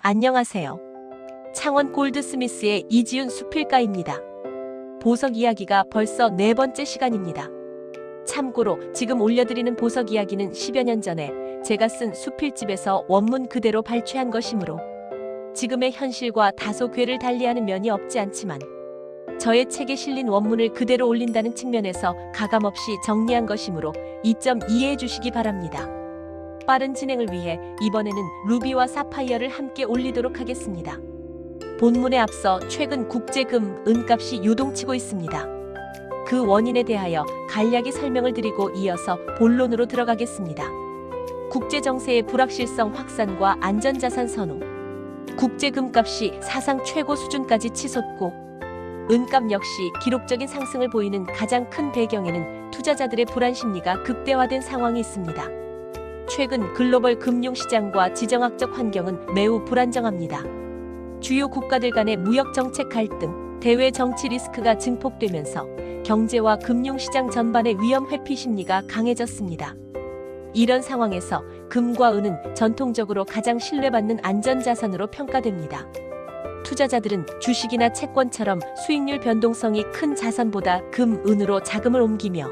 안녕하세요. 창원 골드스미스의 이지윤 수필가입니다. 보석 이야기가 벌써 4번째 시간입니다. 참고로 지금 올려드리는 보석 이야기는 10여 년 전에 제가 쓴 수필집에서 원문 그대로 발췌한 것이므로 지금의 현실과 다소 궤를 달리하는 면이 없지 않지만 저의 책에 실린 원문을 그대로 올린다는 측면에서 가감없이 정리한 것이므로 이 점 이해해 주시기 바랍니다. 빠른 진행을 위해 이번에는 루비와 사파이어를 함께 올리도록 하겠습니다. 본문에 앞서 최근 국제금, 은값이 요동치고 있습니다. 그 원인에 대하여 간략히 설명을 드리고 이어서 본론으로 들어가겠습니다. 국제정세의 불확실성 확산과 안전자산 선호. 국제금값이 사상 최고 수준까지 치솟고 은값 역시 기록적인 상승을 보이는 가장 큰 배경에는 투자자들의 불안 심리가 극대화된 상황이 있습니다. 최근 글로벌 금융시장과 지정학적 환경은 매우 불안정합니다. 주요 국가들 간의 무역 정책 갈등, 대외 정치 리스크가 증폭되면서 경제와 금융시장 전반의 위험 회피 심리가 강해졌습니다. 이런 상황에서 금과 은은 전통적으로 가장 신뢰받는 안전자산으로 평가됩니다. 투자자들은 주식이나 채권처럼 수익률 변동성이 큰 자산보다 금, 은으로 자금을 옮기며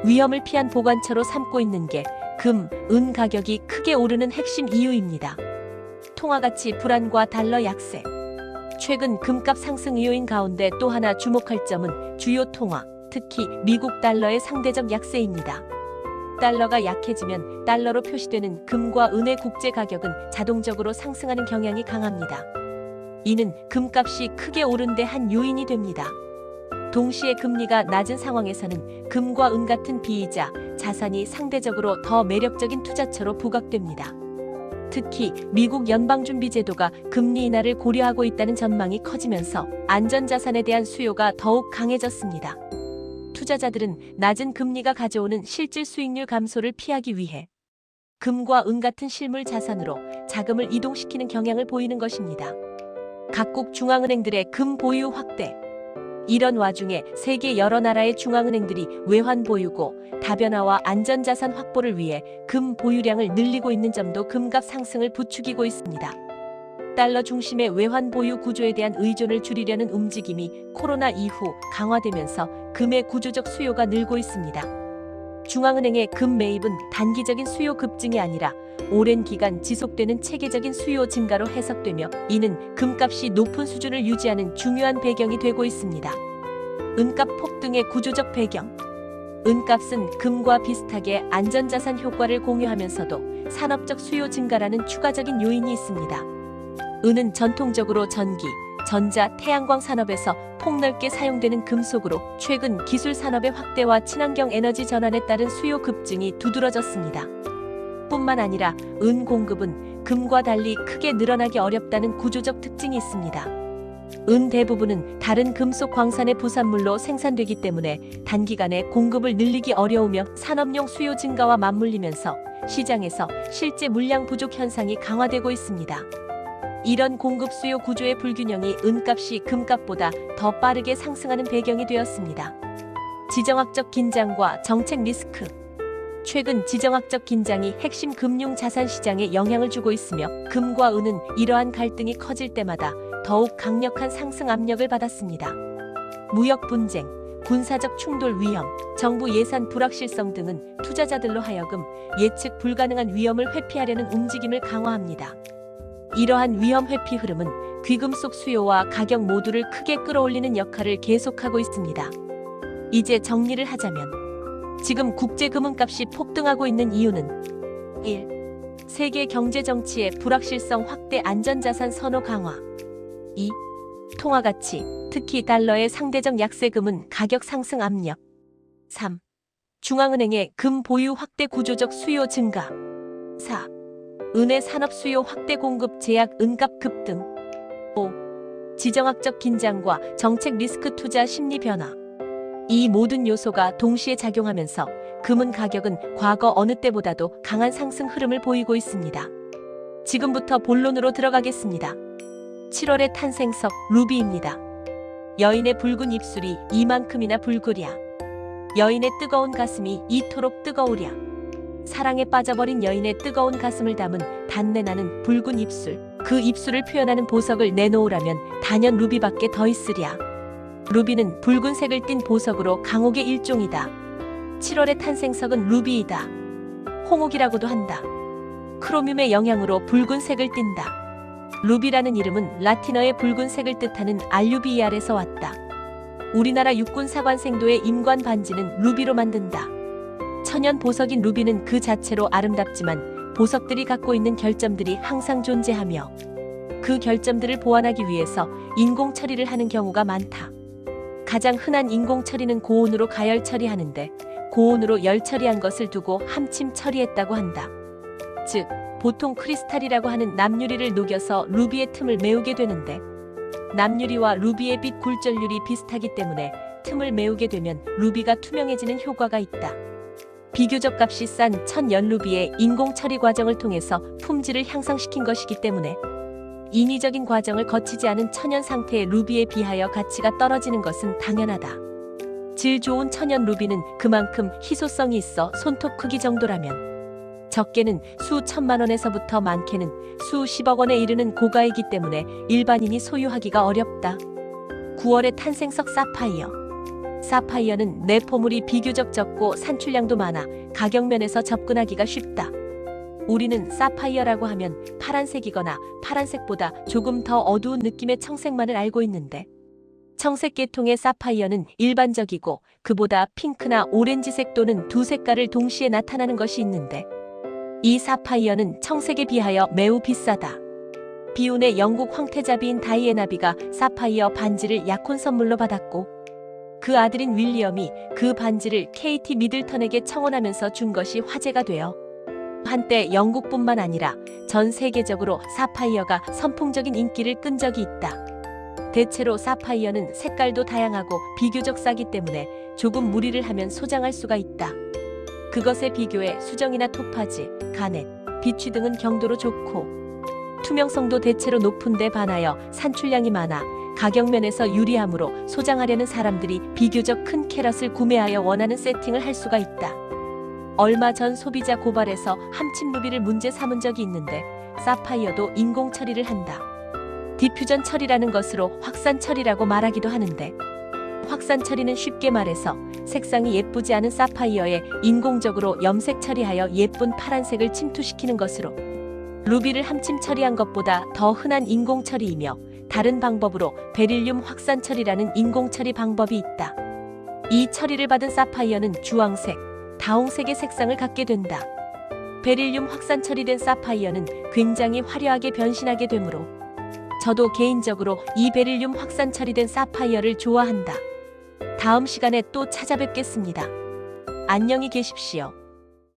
위험을 피한 보관처로 삼고 있는 게 금, 은 가격이 크게 오르는 핵심 이유입니다. 통화가치 불안과 달러 약세. 최근 금값 상승 요인 가운데 또 하나 주목할 점은 주요 통화, 특히 미국 달러의 상대적 약세입니다. 달러가 약해지면 달러로 표시되는 금과 은의 국제 가격은 자동적으로 상승하는 경향이 강합니다. 이는 금값이 크게 오른 데 한 요인이 됩니다. 동시에 금리가 낮은 상황에서는 금과 은 같은 비이자 자산이 상대적으로 더 매력적인 투자처로 부각됩니다. 특히 미국 연방준비제도가 금리 인하를 고려하고 있다는 전망이 커지면서 안전자산에 대한 수요가 더욱 강해졌습니다. 투자자들은 낮은 금리가 가져오는 실질 수익률 감소를 피하기 위해 금과 은 같은 실물 자산으로 자금을 이동시키는 경향을 보이는 것입니다. 각국 중앙은행들의 금 보유 확대. 이런 와중에 세계 여러 나라의 중앙은행들이 외환 보유고 다변화와 안전자산 확보를 위해 금 보유량을 늘리고 있는 점도 금값 상승을 부추기고 있습니다. 달러 중심의 외환 보유 구조에 대한 의존을 줄이려는 움직임이 코로나 이후 강화되면서 금의 구조적 수요가 늘고 있습니다. 중앙은행의 금 매입은 단기적인 수요 급증이 아니라 오랜 기간 지속되는 체계적인 수요 증가로 해석되며 이는 금값이 높은 수준을 유지하는 중요한 배경이 되고 있습니다. 은값 폭등의 구조적 배경. 은값은 금과 비슷하게 안전자산 효과를 공유하면서도 산업적 수요 증가라는 추가적인 요인이 있습니다. 은은 전통적으로 전기, 전자, 태양광 산업에서 폭넓게 사용되는 금속으로 최근 기술 산업의 확대와 친환경 에너지 전환에 따른 수요 급증이 두드러졌습니다. 뿐만 아니라 은 공급은 금과 달리 크게 늘어나기 어렵다는 구조적 특징이 있습니다. 은 대부분은 다른 금속 광산의 부산물로 생산되기 때문에 단기간에 공급을 늘리기 어려우며 산업용 수요 증가와 맞물리면서 시장에서 실제 물량 부족 현상이 강화되고 있습니다. 이런 공급 수요 구조의 불균형이 은값이 금값보다 더 빠르게 상승하는 배경이 되었습니다. 지정학적 긴장과 정책 리스크. 최근 지정학적 긴장이 핵심 금융 자산 시장에 영향을 주고 있으며 금과 은은 이러한 갈등이 커질 때마다 더욱 강력한 상승 압력을 받았습니다. 무역 분쟁, 군사적 충돌 위험, 정부 예산 불확실성 등은 투자자들로 하여금 예측 불가능한 위험을 회피하려는 움직임을 강화합니다. 이러한 위험 회피 흐름은 귀금속 수요와 가격 모두를 크게 끌어올리는 역할을 계속하고 있습니다. 이제 정리를 하자면 지금 국제금은값이 폭등하고 있는 이유는 1. 세계 경제 정치의 불확실성 확대 안전자산 선호 강화. 2. 통화가치, 특히 달러의 상대적 약세금은 가격 상승 압력. 3. 중앙은행의 금 보유 확대 구조적 수요 증가. 4. 은의 산업 수요 확대 공급 제약 은값 급등. 5. 지정학적 긴장과 정책 리스크 투자 심리 변화. 이 모든 요소가 동시에 작용하면서 금은 가격은 과거 어느 때보다도 강한 상승 흐름을 보이고 있습니다. 지금부터 본론으로 들어가겠습니다. 7월의 탄생석 루비입니다. 여인의 붉은 입술이 이만큼이나 붉으랴. 여인의 뜨거운 가슴이 이토록 뜨거우랴. 사랑에 빠져버린 여인의 뜨거운 가슴을 담은 단내나는 붉은 입술. 그 입술을 표현하는 보석을 내놓으라면 단연 루비밖에 더 있으랴. 루비는 붉은색을 띤 보석으로 강옥의 일종이다. 7월의 탄생석은 루비이다. 홍옥이라고도 한다. 크로뮴의 영향으로 붉은색을 띈다. 루비라는 이름은 라틴어의 붉은색을 뜻하는 알루비알에서 왔다. 우리나라 육군 사관생도의 임관 반지는 루비로 만든다. 천연 보석인 루비는 그 자체로 아름답지만 보석들이 갖고 있는 결점들이 항상 존재하며 그 결점들을 보완하기 위해서 인공 처리를 하는 경우가 많다. 가장 흔한 인공 처리는 고온으로 가열 처리하는데 고온으로 열 처리한 것을 두고 함침 처리했다고 한다. 즉, 보통 크리스탈이라고 하는 납유리를 녹여서 루비의 틈을 메우게 되는데 납유리와 루비의 빛 굴절률이 비슷하기 때문에 틈을 메우게 되면 루비가 투명해지는 효과가 있다. 비교적 값이 싼 천연루비의 인공 처리 과정을 통해서 품질을 향상시킨 것이기 때문에 인위적인 과정을 거치지 않은 천연 상태의 루비에 비하여 가치가 떨어지는 것은 당연하다. 질 좋은 천연 루비는 그만큼 희소성이 있어 손톱 크기 정도라면 적게는 수천만 원에서부터 많게는 수십억 원에 이르는 고가이기 때문에 일반인이 소유하기가 어렵다. 9월의 탄생석 사파이어. 사파이어는 내포물이 비교적 적고 산출량도 많아 가격면에서 접근하기가 쉽다. 우리는 사파이어라고 하면 파란색이거나 파란색보다 조금 더 어두운 느낌의 청색만을 알고 있는데 청색 계통의 사파이어는 일반적이고 그보다 핑크나 오렌지색 또는 두 색깔을 동시에 나타나는 것이 있는데 이 사파이어는 청색에 비하여 매우 비싸다. 비운의 영국 황태자비인 다이애나비가 사파이어 반지를 약혼 선물로 받았고 그 아들인 윌리엄이 그 반지를 KT 미들턴에게 청혼하면서 준 것이 화제가 되어 한때 영국뿐만 아니라 전 세계적으로 사파이어가 선풍적인 인기를 끈 적이 있다. 대체로 사파이어는 색깔도 다양하고 비교적 싸기 때문에 조금 무리를 하면 소장할 수가 있다. 그것에 비교해 수정이나 토파즈, 가넷, 비취 등은 경도로 좋고 투명성도 대체로 높은 데 반하여 산출량이 많아 가격면에서 유리하므로 소장하려는 사람들이 비교적 큰 캐럿을 구매하여 원하는 세팅을 할 수가 있다. 얼마 전 소비자 고발에서 함침 루비를 문제 삼은 적이 있는데 사파이어도 인공 처리를 한다. 디퓨전 처리라는 것으로 확산 처리라고 말하기도 하는데 확산 처리는 쉽게 말해서 색상이 예쁘지 않은 사파이어에 인공적으로 염색 처리하여 예쁜 파란색을 침투시키는 것으로 루비를 함침 처리한 것보다 더 흔한 인공 처리이며 다른 방법으로 베릴륨 확산 처리라는 인공 처리 방법이 있다. 이 처리를 받은 사파이어는 주황색, 다홍색의 색상을 갖게 된다. 베릴륨 확산 처리된 사파이어는 굉장히 화려하게 변신하게 되므로 저도 개인적으로 이 베릴륨 확산 처리된 사파이어를 좋아한다. 다음 시간에 또 찾아뵙겠습니다. 안녕히 계십시오.